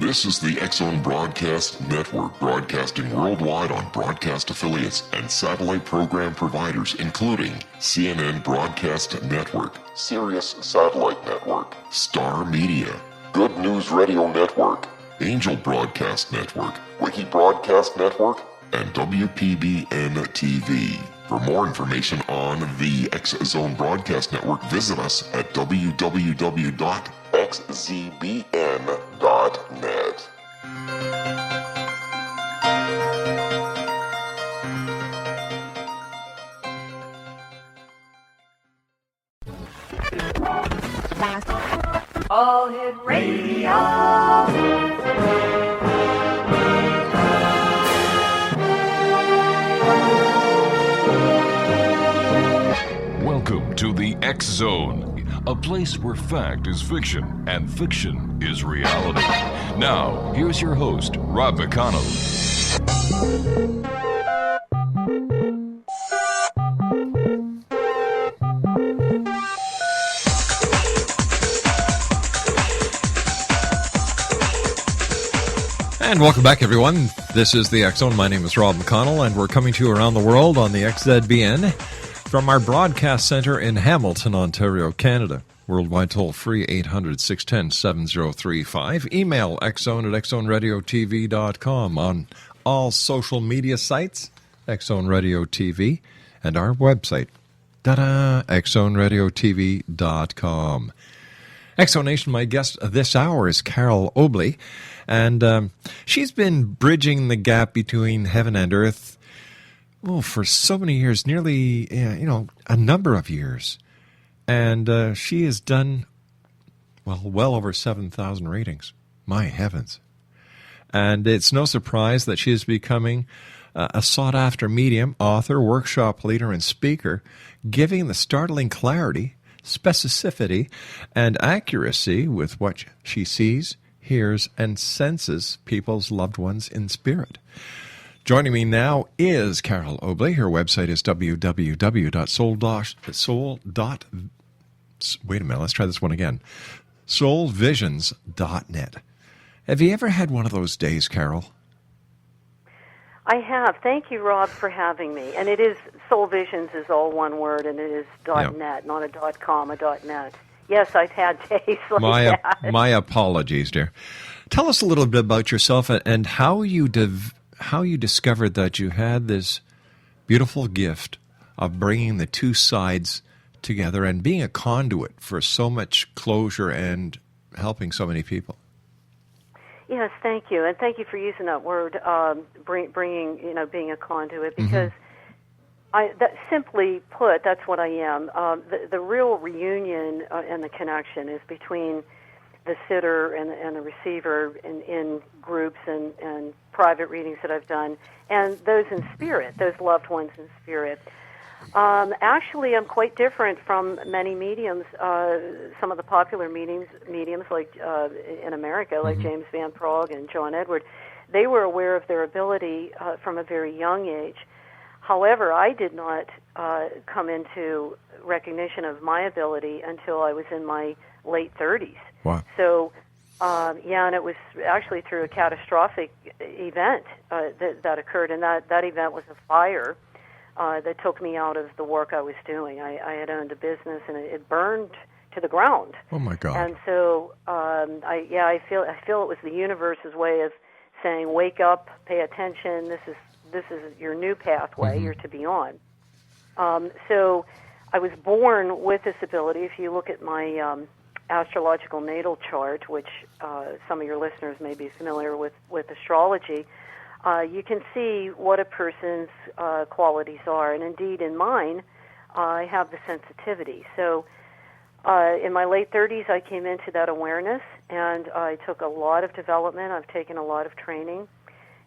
This is the X-Zone Broadcast Network, broadcasting worldwide on broadcast affiliates and satellite program providers, including CNN Broadcast Network, Sirius Satellite Network, Star Media, Good News Radio Network, Angel Broadcast Network, Wiki Broadcast Network, and WPBN TV. For more information on the X-Zone Broadcast Network, visit us at www.xzbn.net. All Hit Radio. Welcome to the X-Zone, a place where fact is fiction and fiction is reality. Now, here's your host, Rob McConnell. And welcome back, everyone. This is the X-Zone. My name is Rob McConnell, and we're coming to you around the world on the XZBN from our broadcast center in Hamilton, Ontario, Canada. Worldwide toll-free, 800-610-7035. Email xzone@xzoneradiotv.com. On all social media sites, X-Zone Radio TV, and our website, xzoneradiotv.com. X-Zone Nation, my guest this hour is Carole Obley, and she's been bridging the gap between heaven and earth for so many years, nearly, a number of years. And she has done, well over 7,000 ratings. My heavens. And it's no surprise that she is becoming a sought-after medium, author, workshop leader, and speaker, giving the startling clarity, specificity, and accuracy with what she sees, hears, and senses people's loved ones in spirit. Joining me now is Carole Obley. Her website is soulvisions.net. Have you ever had one of those days, Carole? I have. Thank you, Rob, for having me. And it is, Soul Visions is all one word, and it is .net, not a .com, a .net. Yes, I've had days like that. My apologies, dear. Tell us a little bit about yourself and how you discovered that you had this beautiful gift of bringing the two sides together and being a conduit for so much closure and helping so many people. Yes, thank you, and thank you for using that word, bringing, being a conduit, because simply put, that's what I am. The real reunion and the connection is between the sitter and the receiver in groups and private readings that I've done, and those in spirit, those loved ones in spirit. Actually, I'm quite different from many mediums. Some of the popular mediums like in America, like James Van Praagh and John Edward, they were aware of their ability from a very young age. However, I did not come into recognition of my ability until I was in my late 30s. Wow. So, and it was actually through a catastrophic event that occurred, and that event was a fire that took me out of the work I was doing. I had owned a business, and it burned to the ground. Oh my God! And so, I feel it was the universe's way of saying, "Wake up, pay attention. This is your new pathway you're to be on." So, I was born with this ability. If you look at my astrological natal chart, which some of your listeners may be familiar with astrology, you can see what a person's qualities are. And indeed, in mine, I have the sensitivity. So in my late 30s, I came into that awareness, and I took a lot of development. I've taken a lot of training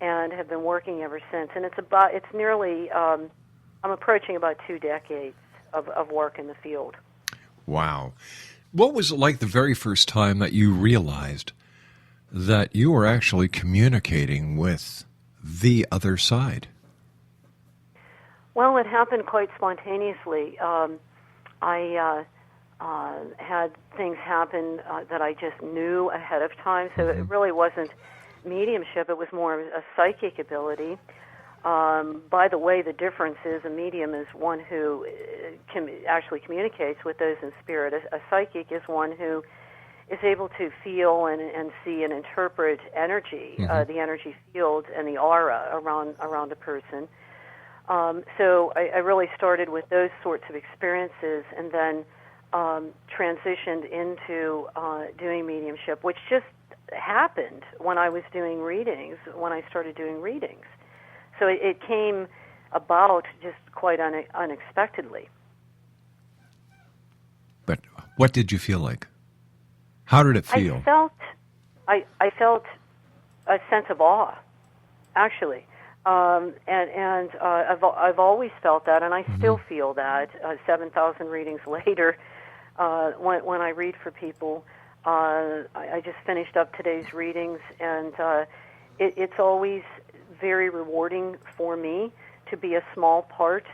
and have been working ever since. And it's nearly, I'm approaching about 2 decades of work in the field. Wow. What was it like the very first time that you realized that you were actually communicating with the other side? Well, it happened quite spontaneously. I had things happen that I just knew ahead of time. So it really wasn't mediumship. It was more of a psychic ability. By the way, the difference is a medium is one who actually communicates with those in spirit. A psychic is one who is able to feel and see and interpret energy, the energy field and the aura around a person. So I really started with those sorts of experiences, and then transitioned into doing mediumship, which just happened when I was doing readings, when I started doing readings. So it came about just quite unexpectedly. But what did you feel like? How did it feel? I felt a sense of awe, actually. And I've always felt that, and I still feel that 7,000 readings later. When I read for people, I just finished up today's readings, and it's always very rewarding for me to be a small part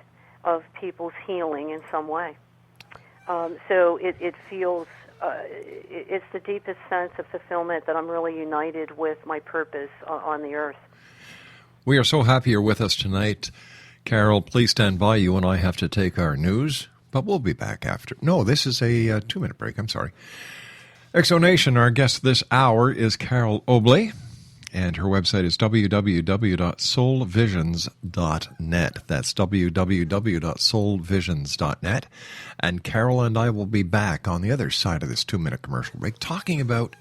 of people's healing in some way. So it feels, it's the deepest sense of fulfillment that I'm really united with my purpose on the earth. We are so happy you're with us tonight. Carole, please stand by. You and I have to take our news, but we'll be back after. No, this is a 2-minute break. I'm sorry. Exonation, our guest this hour is Carole Obley, and her website is www.soulvisions.net. That's www.soulvisions.net. And Carole and I will be back on the other side of this 2-minute commercial break talking about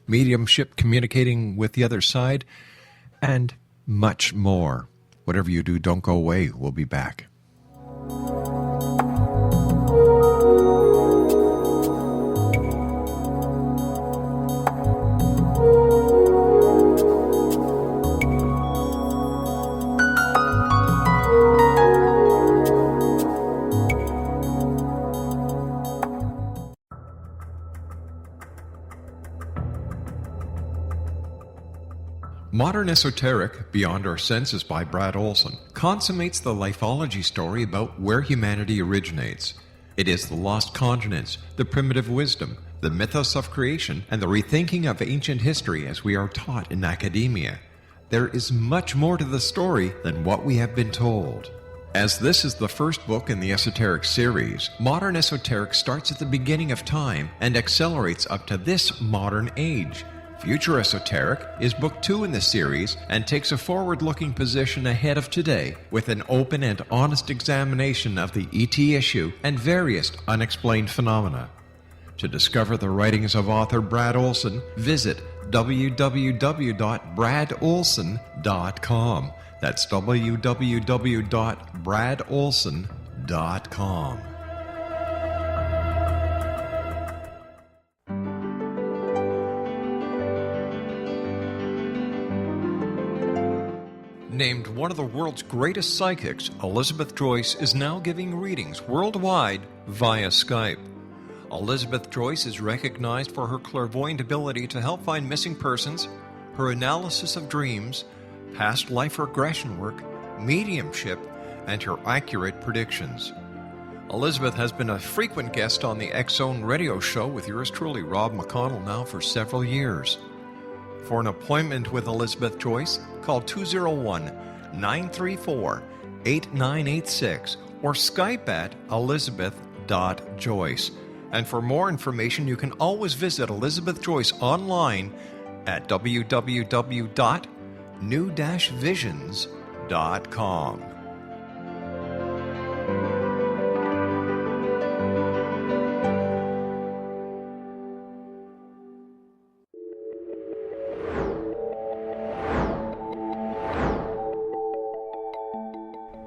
mediumship, communicating with the other side, and much more. Whatever you do, don't go away. We'll be back. Modern Esoteric, Beyond Our Senses by Brad Olson, consummates the lifology story about where humanity originates. It is the lost continents, the primitive wisdom, the mythos of creation, and the rethinking of ancient history as we are taught in academia. There is much more to the story than what we have been told. As this is the first book in the Esoteric series, Modern Esoteric starts at the beginning of time and accelerates up to this modern age. Future Esoteric is book 2 in the series and takes a forward-looking position ahead of today with an open and honest examination of the ET issue and various unexplained phenomena. To discover the writings of author Brad Olson, visit www.bradolson.com. That's www.bradolson.com. Named one of the world's greatest psychics, Elizabeth Joyce is now giving readings worldwide via Skype. Elizabeth Joyce is recognized for her clairvoyant ability to help find missing persons, her analysis of dreams, past life regression work, mediumship, and her accurate predictions. Elizabeth has been a frequent guest on the X-Zone radio show with yours truly, Rob McConnell, now for several years. For an appointment with Elizabeth Joyce, call 201-934-8986 or Skype at elizabeth.joyce. And for more information, you can always visit Elizabeth Joyce online at www.new-visions.com.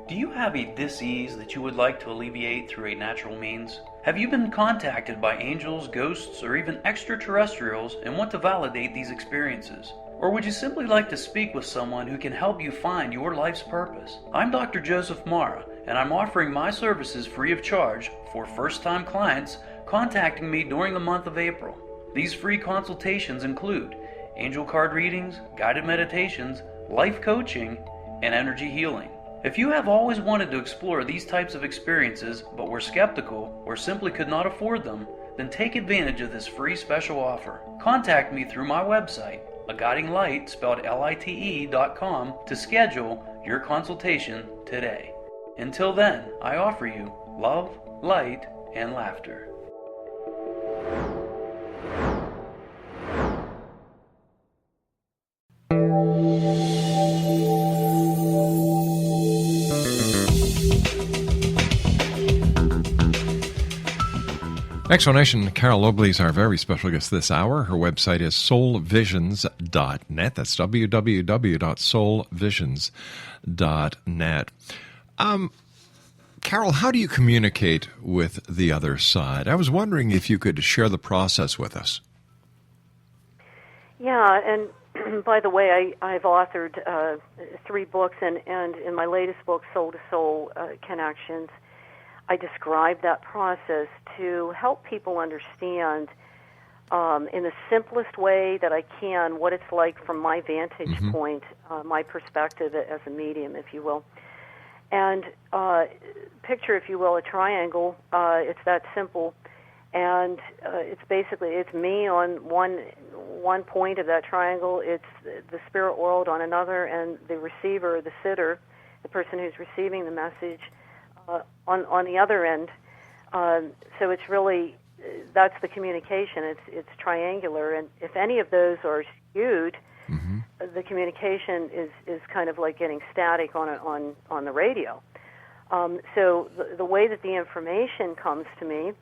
Do you have a dis-ease that you would like to alleviate through a natural means? Have you been contacted by angels, ghosts, or even extraterrestrials and want to validate these experiences? Or would you simply like to speak with someone who can help you find your life's purpose? I'm Dr. Joseph Mara, and I'm offering my services free of charge for first-time clients contacting me during the month of April. These free consultations include angel card readings, guided meditations, life coaching, and energy healing. If you have always wanted to explore these types of experiences but were skeptical or simply could not afford them, Then take advantage of this free special offer. Contact me through my website, aguidinglight, spelled LITE.com, to schedule your consultation today. Until then, I offer you love, light, and laughter. Exonation, Carole Obley is our very special guest this hour. Her website is soulvisions.net. That's www.soulvisions.net. Carole, how do you communicate with the other side? I was wondering if you could share the process with us. Yeah, and by the way, I've authored 3 books, and in my latest book, Soul to Soul Connections, I describe that process to help people understand in the simplest way that I can what it's like from my vantage point, my perspective as a medium, if you will. And picture, if you will, a triangle. It's that simple. And it's basically, it's me on one point of that triangle, it's the spirit world on another, and the receiver, the sitter, the person who's receiving the message, on the other end. So it's really, that's the communication. It's triangular, and if any of those are skewed, the communication is kind of like getting static on the radio. So the way that the information comes to me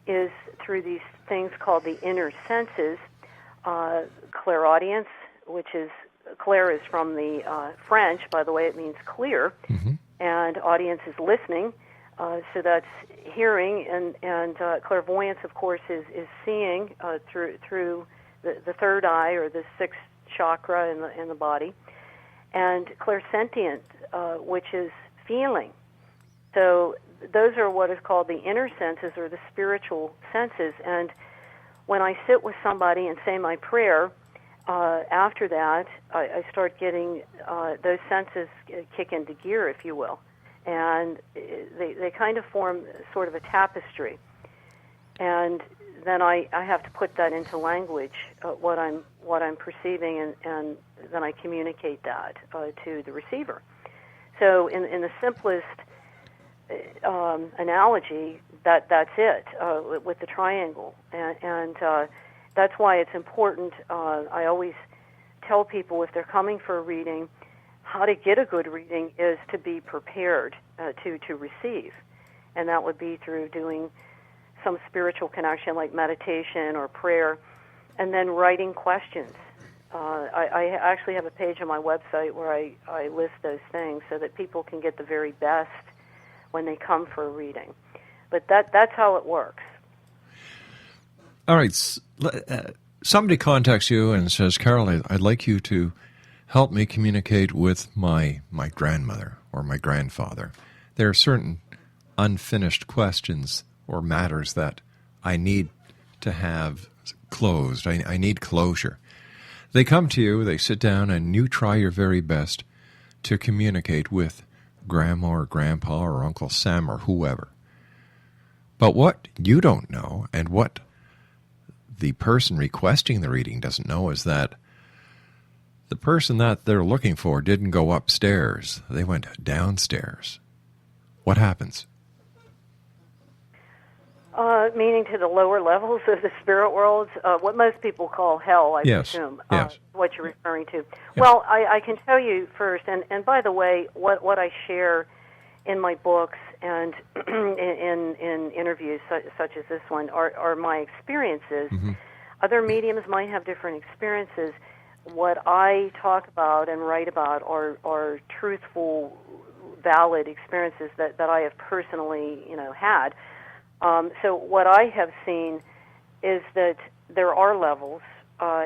is through these things called the inner senses. Clairaudience, which is, clair is from the French, by the way, it means clear. And audience is listening, so that's hearing, and clairvoyance, of course, is seeing through the third eye or the sixth chakra in the body, and clairsentient, which is feeling. So those are what is called the inner senses or the spiritual senses. And when I sit with somebody and say my prayer, after that, I start getting those senses kick into gear, if you will, and they kind of form sort of a tapestry. And then I have to put that into language, what I'm perceiving, and then I communicate that to the receiver. So in the simplest analogy, that's it with the triangle, and that's why it's important. I always tell people if they're coming for a reading, how to get a good reading is to be prepared to receive, and that would be through doing some spiritual connection like meditation or prayer, and then writing questions. I actually have a page on my website where I list those things so that people can get the very best when they come for a reading. But that's how it works. All right. Somebody contacts you and says, Carole, I'd like you to help me communicate with my grandmother or my grandfather. There are certain unfinished questions or matters that I need to have closed. I need closure. They come to you, they sit down, and you try your very best to communicate with Grandma or Grandpa or Uncle Sam or whoever. But what you don't know, and what the person requesting the reading doesn't know, is that the person that they're looking for didn't go upstairs. They went downstairs. What happens? Meaning to the lower levels of the spirit world, what most people call hell, I presume, what you're referring to. Yeah. Well, I can tell you first, and by the way, what I share in my books and in interviews such as this one are my experiences. Other mediums might have different experiences. What I talk about and write about are truthful, valid experiences that I have personally, had. So what I have seen is that there are levels,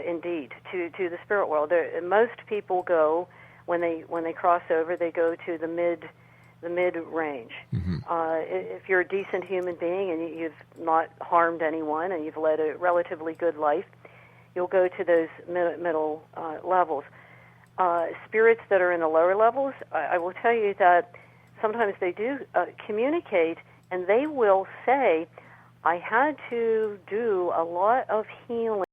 indeed, to the spirit world. Most people go when they cross over. They go to the mid range. If you're a decent human being and you've not harmed anyone and you've led a relatively good life, you'll go to those middle levels. Spirits that are in the lower levels, I will tell you that sometimes they do communicate. And they will say, I had to do a lot of healing